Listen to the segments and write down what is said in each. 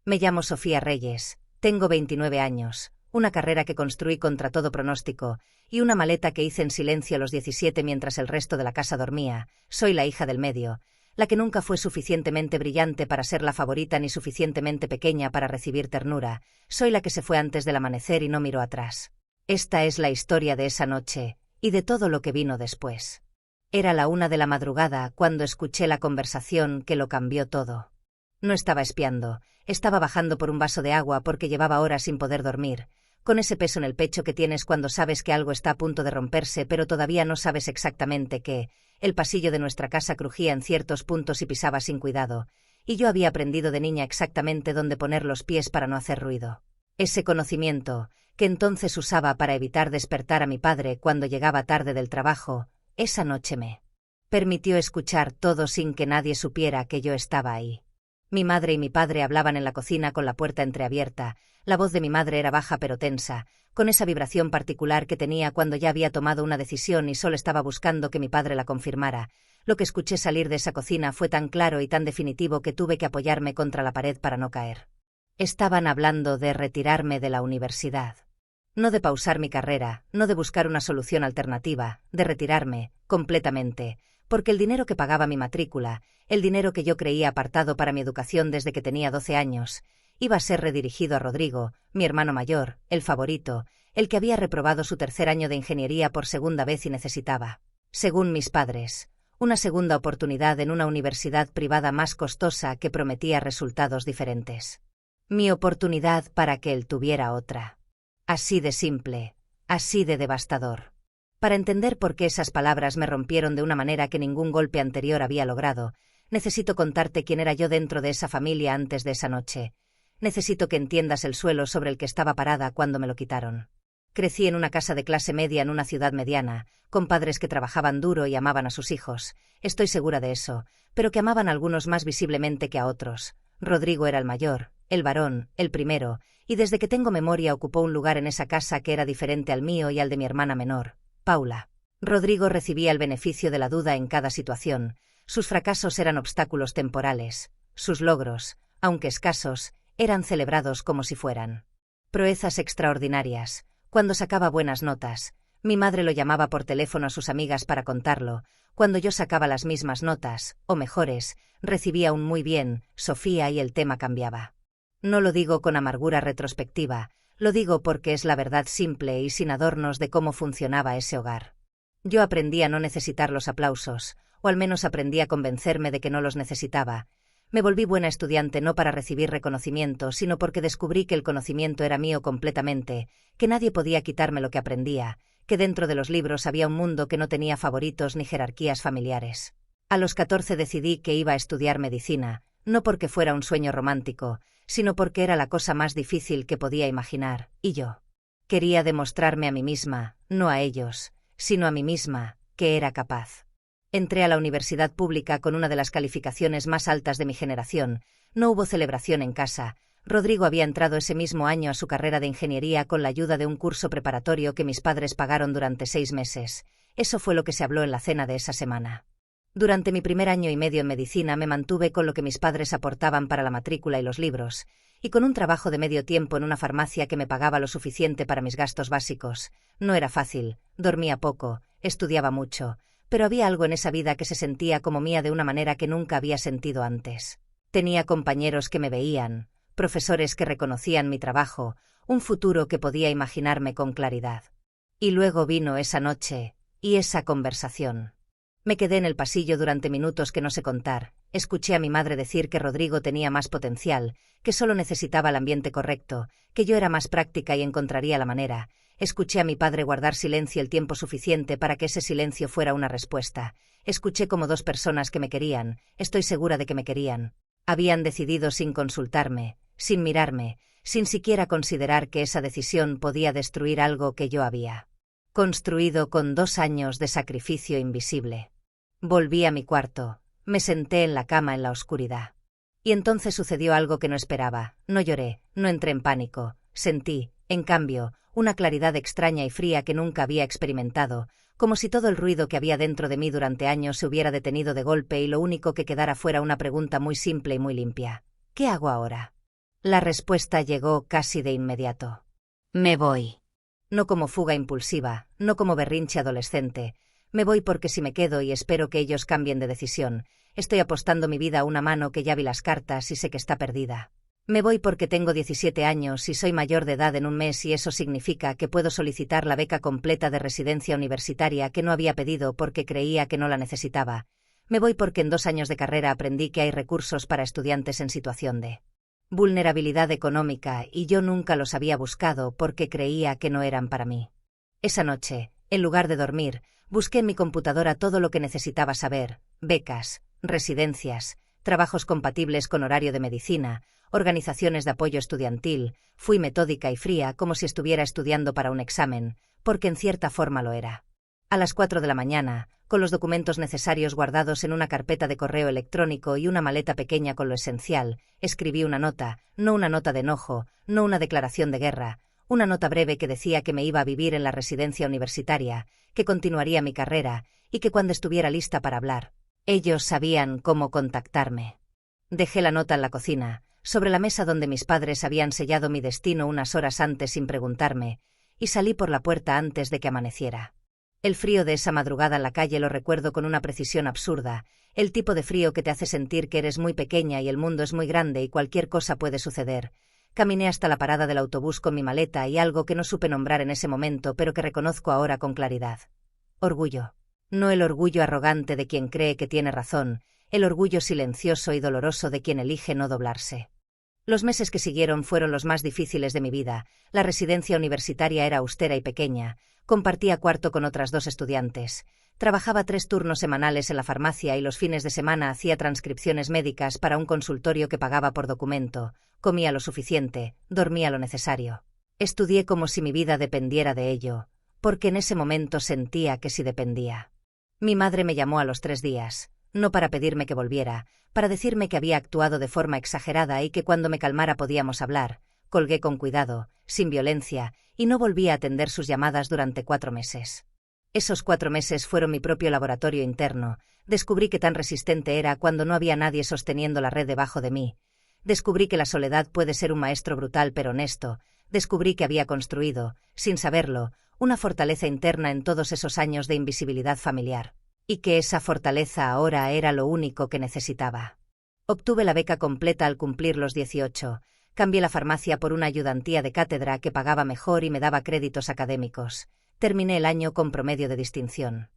Me llamo Sofía Reyes, tengo 29 años, una carrera que construí contra todo pronóstico, y una maleta que hice en silencio a los 17 mientras el resto de la casa dormía. Soy la hija del medio, la que nunca fue suficientemente brillante para ser la favorita ni suficientemente pequeña para recibir ternura. Soy la que se fue antes del amanecer y no miró atrás. Esta es la historia de esa noche, y de todo lo que vino después. Era la 1 de la madrugada cuando escuché la conversación que lo cambió todo. No estaba espiando, estaba bajando por un vaso de agua porque llevaba horas sin poder dormir, con ese peso en el pecho que tienes cuando sabes que algo está a punto de romperse pero todavía no sabes exactamente qué. El pasillo de nuestra casa crujía en ciertos puntos y pisaba sin cuidado, y yo había aprendido de niña exactamente dónde poner los pies para no hacer ruido. Ese conocimiento, que entonces usaba para evitar despertar a mi padre cuando llegaba tarde del trabajo, esa noche me permitió escuchar todo sin que nadie supiera que yo estaba ahí. Mi madre y mi padre hablaban en la cocina con la puerta entreabierta. La voz de mi madre era baja pero tensa, con esa vibración particular que tenía cuando ya había tomado una decisión y solo estaba buscando que mi padre la confirmara. Lo que escuché salir de esa cocina fue tan claro y tan definitivo que tuve que apoyarme contra la pared para no caer. Estaban hablando de retirarme de la universidad. No de pausar mi carrera, no de buscar una solución alternativa, de retirarme, completamente, porque el dinero que pagaba mi matrícula, el dinero que yo creía apartado para mi educación desde que tenía 12 años, iba a ser redirigido a Rodrigo, mi hermano mayor, el favorito, el que había reprobado su 3er año de ingeniería por segunda vez y necesitaba, según mis padres, una segunda oportunidad en una universidad privada más costosa que prometía resultados diferentes. Mi oportunidad para que él tuviera otra. Así de simple, así de devastador. Para entender por qué esas palabras me rompieron de una manera que ningún golpe anterior había logrado, necesito contarte quién era yo dentro de esa familia antes de esa noche. Necesito que entiendas el suelo sobre el que estaba parada cuando me lo quitaron. Crecí en una casa de clase media en una ciudad mediana, con padres que trabajaban duro y amaban a sus hijos, estoy segura de eso, pero que amaban a algunos más visiblemente que a otros. Rodrigo era el mayor, el varón, el primero, y desde que tengo memoria ocupó un lugar en esa casa que era diferente al mío y al de mi hermana menor, Paula. Rodrigo recibía el beneficio de la duda en cada situación. Sus fracasos eran obstáculos temporales. Sus logros, aunque escasos, eran celebrados como si fueran proezas extraordinarias. Cuando sacaba buenas notas, mi madre lo llamaba por teléfono a sus amigas para contarlo. Cuando yo sacaba las mismas notas, o mejores, recibía un muy bien, Sofía, y el tema cambiaba. No lo digo con amargura retrospectiva, lo digo porque es la verdad simple y sin adornos de cómo funcionaba ese hogar. Yo aprendí a no necesitar los aplausos, o al menos aprendí a convencerme de que no los necesitaba. Me volví buena estudiante no para recibir reconocimiento, sino porque descubrí que el conocimiento era mío completamente, que nadie podía quitarme lo que aprendía, que dentro de los libros había un mundo que no tenía favoritos ni jerarquías familiares. A los 14 decidí que iba a estudiar medicina, no porque fuera un sueño romántico, sino porque era la cosa más difícil que podía imaginar, y yo quería demostrarme a mí misma, no a ellos, sino a mí misma, que era capaz. Entré a la universidad pública con una de las calificaciones más altas de mi generación. No hubo celebración en casa. Rodrigo había entrado ese mismo año a su carrera de ingeniería con la ayuda de un curso preparatorio que mis padres pagaron durante 6 meses. Eso fue lo que se habló en la cena de esa semana. Durante mi primer año y medio en medicina me mantuve con lo que mis padres aportaban para la matrícula y los libros, y con un trabajo de medio tiempo en una farmacia que me pagaba lo suficiente para mis gastos básicos. No era fácil, dormía poco, estudiaba mucho, pero había algo en esa vida que se sentía como mía de una manera que nunca había sentido antes. Tenía compañeros que me veían, profesores que reconocían mi trabajo, un futuro que podía imaginarme con claridad. Y luego vino esa noche, y esa conversación. Me quedé en el pasillo durante minutos que no sé contar. Escuché a mi madre decir que Rodrigo tenía más potencial, que solo necesitaba el ambiente correcto, que yo era más práctica y encontraría la manera. Escuché a mi padre guardar silencio el tiempo suficiente para que ese silencio fuera una respuesta. Escuché como 2 personas que me querían, estoy segura de que me querían, habían decidido sin consultarme, sin mirarme, sin siquiera considerar que esa decisión podía destruir algo que yo había construido con 2 años de sacrificio invisible. Volví a mi cuarto, me senté en la cama en la oscuridad. Y entonces sucedió algo que no esperaba. No lloré, no entré en pánico, sentí, en cambio, una claridad extraña y fría que nunca había experimentado, como si todo el ruido que había dentro de mí durante años se hubiera detenido de golpe y lo único que quedara fuera una pregunta muy simple y muy limpia. ¿Qué hago ahora? La respuesta llegó casi de inmediato. Me voy. No como fuga impulsiva, no como berrinche adolescente. Me voy porque si me quedo y espero que ellos cambien de decisión, estoy apostando mi vida a una mano que ya vi las cartas y sé que está perdida. Me voy porque tengo 17 años y soy mayor de edad en un mes y eso significa que puedo solicitar la beca completa de residencia universitaria que no había pedido porque creía que no la necesitaba. Me voy porque en 2 años de carrera aprendí que hay recursos para estudiantes en situación de vulnerabilidad económica y yo nunca los había buscado porque creía que no eran para mí. Esa noche, en lugar de dormir, busqué en mi computadora todo lo que necesitaba saber: becas, residencias, trabajos compatibles con horario de medicina, organizaciones de apoyo estudiantil. Fui metódica y fría como si estuviera estudiando para un examen, porque en cierta forma lo era. A las 4 de la mañana, con los documentos necesarios guardados en una carpeta de correo electrónico y una maleta pequeña con lo esencial, escribí una nota, no una nota de enojo, no una declaración de guerra, una nota breve que decía que me iba a vivir en la residencia universitaria, que continuaría mi carrera y que cuando estuviera lista para hablar, ellos sabían cómo contactarme. Dejé la nota en la cocina, sobre la mesa donde mis padres habían sellado mi destino unas horas antes sin preguntarme, y salí por la puerta antes de que amaneciera. El frío de esa madrugada en la calle lo recuerdo con una precisión absurda, el tipo de frío que te hace sentir que eres muy pequeña y el mundo es muy grande y cualquier cosa puede suceder. Caminé hasta la parada del autobús con mi maleta y algo que no supe nombrar en ese momento pero que reconozco ahora con claridad. Orgullo. No el orgullo arrogante de quien cree que tiene razón, el orgullo silencioso y doloroso de quien elige no doblarse. Los meses que siguieron fueron los más difíciles de mi vida. La residencia universitaria era austera y pequeña. Compartía cuarto con otras 2 estudiantes. Trabajaba 3 turnos semanales en la farmacia y los fines de semana hacía transcripciones médicas para un consultorio que pagaba por documento. Comía lo suficiente, dormía lo necesario. Estudié como si mi vida dependiera de ello, porque en ese momento sentía que sí dependía. Mi madre me llamó a los 3 días, no para pedirme que volviera, para decirme que había actuado de forma exagerada y que cuando me calmara podíamos hablar. Colgué con cuidado, sin violencia, y no volví a atender sus llamadas durante 4 meses. Esos 4 meses fueron mi propio laboratorio interno. Descubrí que tan resistente era cuando no había nadie sosteniendo la red debajo de mí. Descubrí que la soledad puede ser un maestro brutal pero honesto. Descubrí que había construido, sin saberlo, una fortaleza interna en todos esos años de invisibilidad familiar. Y que esa fortaleza ahora era lo único que necesitaba. Obtuve la beca completa al cumplir los 18. Cambié la farmacia por una ayudantía de cátedra que pagaba mejor y me daba créditos académicos. Terminé el año con promedio de distinción.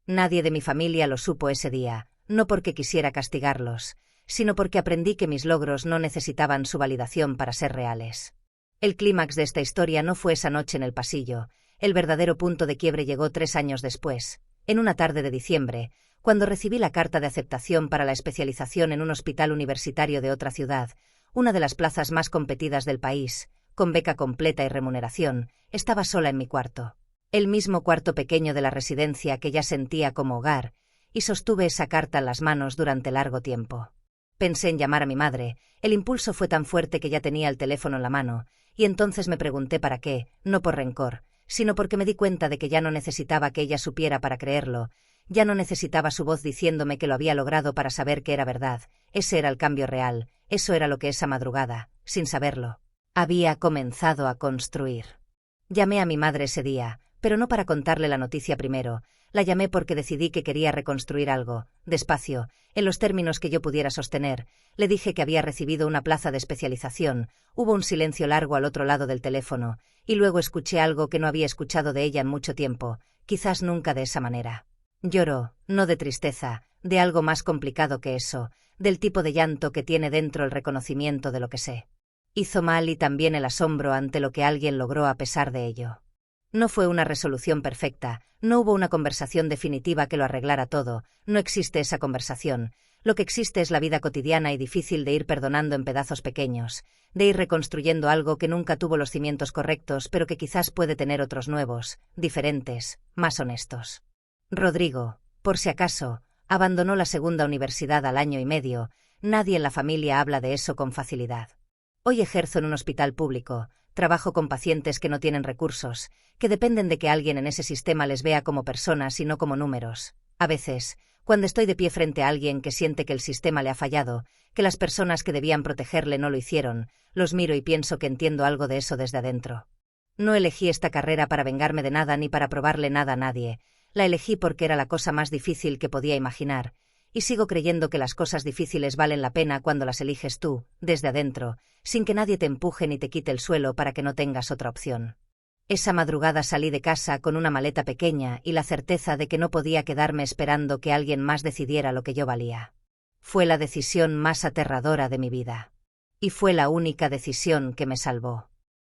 Nadie de mi familia lo supo ese día, no porque quisiera castigarlos, sino porque aprendí que mis logros no necesitaban su validación para ser reales. El clímax de esta historia no fue esa noche en el pasillo. El verdadero punto de quiebre llegó 3 años después, en una tarde de diciembre, cuando recibí la carta de aceptación para la especialización en un hospital universitario de otra ciudad, una de las plazas más competidas del país, con beca completa y remuneración. Estaba sola en mi cuarto. El mismo cuarto pequeño de la residencia que ya sentía como hogar, y sostuve esa carta en las manos durante largo tiempo. Pensé en llamar a mi madre, el impulso fue tan fuerte que ya tenía el teléfono en la mano, y entonces me pregunté para qué, no por rencor, sino porque me di cuenta de que ya no necesitaba que ella supiera para creerlo, ya no necesitaba su voz diciéndome que lo había logrado para saber que era verdad. Ese era el cambio real, eso era lo que esa madrugada, sin saberlo, había comenzado a construir. Llamé a mi madre ese día, pero no para contarle la noticia primero. La llamé porque decidí que quería reconstruir algo, despacio, en los términos que yo pudiera sostener. Le dije que había recibido una plaza de especialización. Hubo un silencio largo al otro lado del teléfono, y luego escuché algo que no había escuchado de ella en mucho tiempo, quizás nunca de esa manera. Lloró, no de tristeza, de algo más complicado que eso, del tipo de llanto que tiene dentro el reconocimiento de lo que sé. Hizo mal y también el asombro ante lo que alguien logró a pesar de ello. No fue una resolución perfecta, no hubo una conversación definitiva que lo arreglara todo, no existe esa conversación. Lo que existe es la vida cotidiana y difícil de ir perdonando en pedazos pequeños, de ir reconstruyendo algo que nunca tuvo los cimientos correctos pero que quizás puede tener otros nuevos, diferentes, más honestos. Rodrigo, por si acaso, abandonó la segunda universidad al año y medio. Nadie en la familia habla de eso con facilidad. Hoy ejerzo en un hospital público, trabajo con pacientes que no tienen recursos, que dependen de que alguien en ese sistema les vea como personas y no como números. A veces, Cuando estoy de pie frente a alguien que siente que el sistema le ha fallado, que las personas que debían protegerle no lo hicieron, los miro y pienso que entiendo algo de eso desde adentro. No elegí esta carrera para vengarme de nada ni para probarle nada a nadie, la elegí porque era la cosa más difícil que podía imaginar, y sigo creyendo que las cosas difíciles valen la pena cuando las eliges tú, desde adentro, sin que nadie te empuje ni te quite el suelo para que no tengas otra opción. Esa madrugada salí de casa con una maleta pequeña y la certeza de que no podía quedarme esperando que alguien más decidiera lo que yo valía. Fue la decisión más aterradora de mi vida. Y fue la única decisión que me salvó.